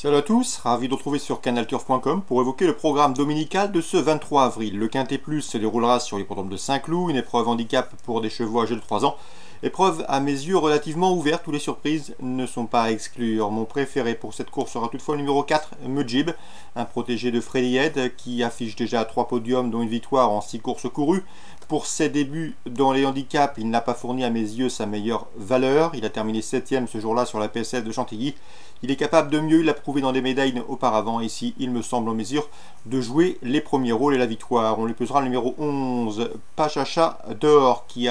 Salut à tous, ravi de vous retrouver sur canalturf.com pour évoquer le programme dominical de ce 23 avril. Le Quintet Plus se déroulera sur l'hippodrome de Saint-Cloud, une épreuve handicap pour des chevaux âgés de 3 ans. Épreuve à mes yeux relativement ouverte, où les surprises ne sont pas à exclure. Mon préféré pour cette course sera toutefois le numéro 4, Mujib, un protégé de Freddy Head qui affiche déjà 3 podiums dont une victoire en 6 courses courues. Pour ses débuts dans les handicaps, il n'a pas fourni à mes yeux sa meilleure valeur. Il a terminé 7ème ce jour-là sur la PSF de Chantilly. Il est capable de mieux, il l'a prouvé dans des médailles auparavant. Ici, il me semble en mesure de jouer les premiers rôles et la victoire. On lui pesera le numéro 11, Pachacha d'Or, qui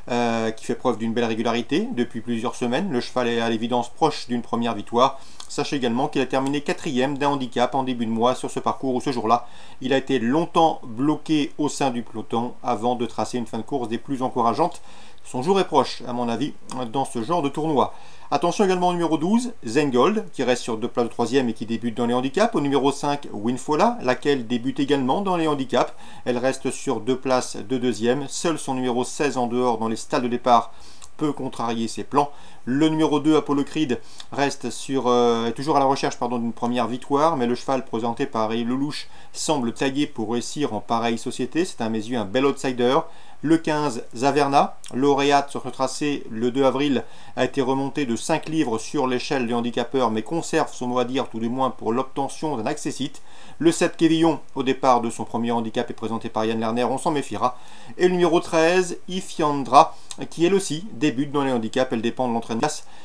fait preuve d'une belle régularité depuis plusieurs semaines. Le cheval est à l'évidence proche d'une première victoire. Sachez également qu'il a terminé 4ème d'un handicap en début de mois sur ce parcours où ce jour-là, il a été longtemps bloqué au sein du peloton avant de tracer une fin de course des plus encourageantes. Son jour est proche, à mon avis, dans ce genre de tournoi. Attention également au numéro 12, Zengold, qui reste sur 2 places de 3ème et qui débute dans les handicaps. Au numéro 5, Winfola, laquelle débute également dans les handicaps. Elle reste sur 2 places de 2ème. Seul son numéro 16 en dehors dans les stalles de départ peut contrarier ses plans. Le numéro 2, Apollo Creed, reste est toujours à la recherche d'une première victoire, mais le cheval présenté par Ray Lelouch semble taillé pour réussir en pareille société. C'est à mes yeux un bel outsider. Le 15, Zaverna, lauréate sur ce tracé le 2 avril, a été remonté de 5 livres sur l'échelle des handicapeurs, mais conserve son mot à dire tout du moins pour l'obtention d'un accessite. Le 7, Quévillon, au départ de son premier handicap, est présenté par Yann Lerner, on s'en méfiera. Et le numéro 13, Ifiandra, qui elle aussi débute dans les handicaps, elle dépend de l'entraînement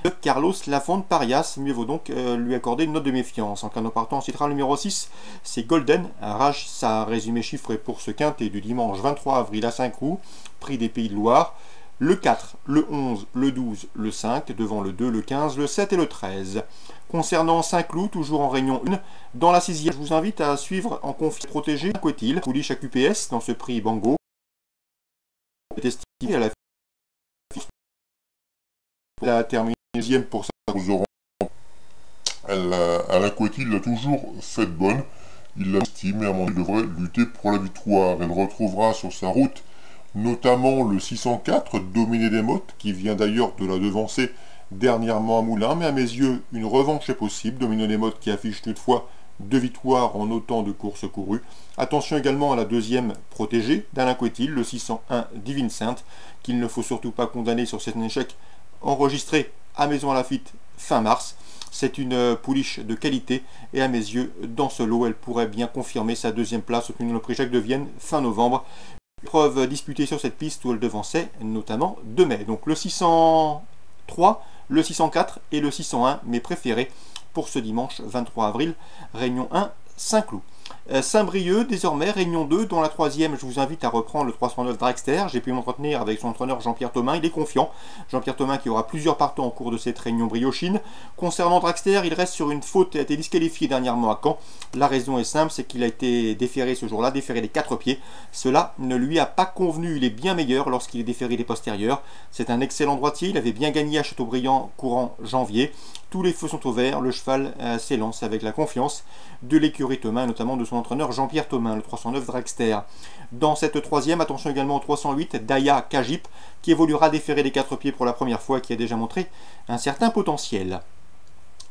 de Carlos Lafont Parias. Mieux vaut donc lui accorder une note de méfiance. En cas de partant, on citera le numéro 6, c'est Golden Rage. Ça résumé chiffré pour ce quintet du dimanche 23 avril à Saint-Cloud, prix des Pays de Loire. Le 4, le 11, le 12, le 5, devant le 2, le 15, le 7 et le 13. Concernant Saint-Cloud, toujours en réunion 1, dans la 6e, je vous invite à suivre en confiance protégé Quetil, pouliche à QPS dans ce prix Bango. Est estimé à la terminée 10e pour ça. Alain Quetil l'a toujours fait bonne. Il l'estime et à mon avis, il devrait lutter pour la victoire. Elle retrouvera sur sa route notamment le 604, Dominé des Mottes, qui vient d'ailleurs de la devancer dernièrement à Moulins, mais à mes yeux, une revanche est possible. Dominé des Mottes qui affiche toutefois 2 victoires en autant de courses courues. Attention également à la 2e protégée d'Alain Quetil, le 601 Divine Sainte, qu'il ne faut surtout pas condamner sur cet échec enregistré à Maison-Lafitte fin mars. C'est une pouliche de qualité et à mes yeux, dans ce lot, elle pourrait bien confirmer sa 2e place au prix Jacques de Vienne fin novembre. Épreuve disputée sur cette piste où elle devançait notamment 2 mai. Donc le 603, le 604 et le 601, mes préférés pour ce dimanche 23 avril, Réunion 1, Saint-Cloud. Saint-Brieuc, désormais, Réunion 2, dont la 3e, je vous invite à reprendre le 309 Dragster. J'ai pu m'entretenir avec son entraîneur Jean-Pierre Thomin, il est confiant. Jean-Pierre Thomin qui aura plusieurs partants au cours de cette réunion briochine. Concernant Dragster, il reste sur une faute, il a été disqualifié dernièrement à Caen. La raison est simple, c'est qu'il a été déféré ce jour-là, déféré des 4 pieds. Cela ne lui a pas convenu, il est bien meilleur lorsqu'il est déféré des postérieurs. C'est un excellent droitier, il avait bien gagné à Châteaubriand courant janvier. Tous les feux sont au vert, le cheval s'élance avec la confiance de l'écurie Thomin, notamment de son entraîneur Jean-Pierre Thomin, le 309 Dragster. Dans cette 3e, attention également au 308, Daya Kajip, qui évoluera déféré des 4 pieds pour la première fois et qui a déjà montré un certain potentiel.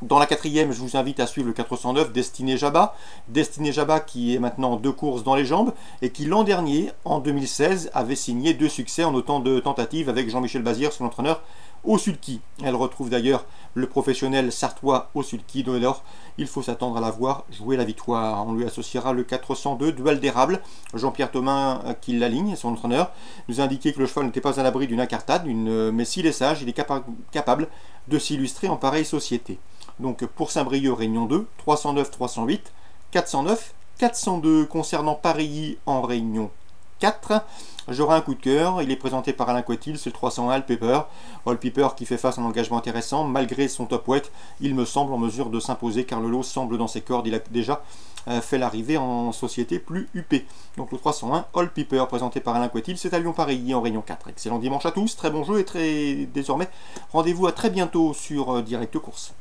Dans la 4e, je vous invite à suivre le 409 Destiné Jabba. Destiné Jabba qui est maintenant 2 courses dans les jambes et qui l'an dernier, en 2016, avait signé 2 succès en autant de tentatives avec Jean-Michel Bazir, son entraîneur, au sulky. Elle retrouve d'ailleurs le professionnel sartois au sulky. Donc alors, il faut s'attendre à la voir jouer la victoire. On lui associera le 402 Duel d'érable. Jean-Pierre Thomin qui l'aligne, son entraîneur, nous a indiqué que le cheval n'était pas à l'abri d'une incartade, mais s'il est sage, il est capable de s'illustrer en pareille société. Donc pour Saint-Brieuc, Réunion 2, 309, 308, 409, 402. Concernant Paris en Réunion 4, j'aurai un coup de cœur, il est présenté par Alain Quetil, c'est le 301 All Pepper. All Pepper qui fait face à un engagement intéressant, malgré son top weight, il me semble en mesure de s'imposer car le lot semble dans ses cordes, il a déjà fait l'arrivée en société plus huppée. Donc le 301 All Pepper présenté par Alain Quetil, c'est à Lyon-Paris en Réunion 4. Excellent dimanche à tous, très bon jeu et désormais rendez-vous à très bientôt sur Direct Course.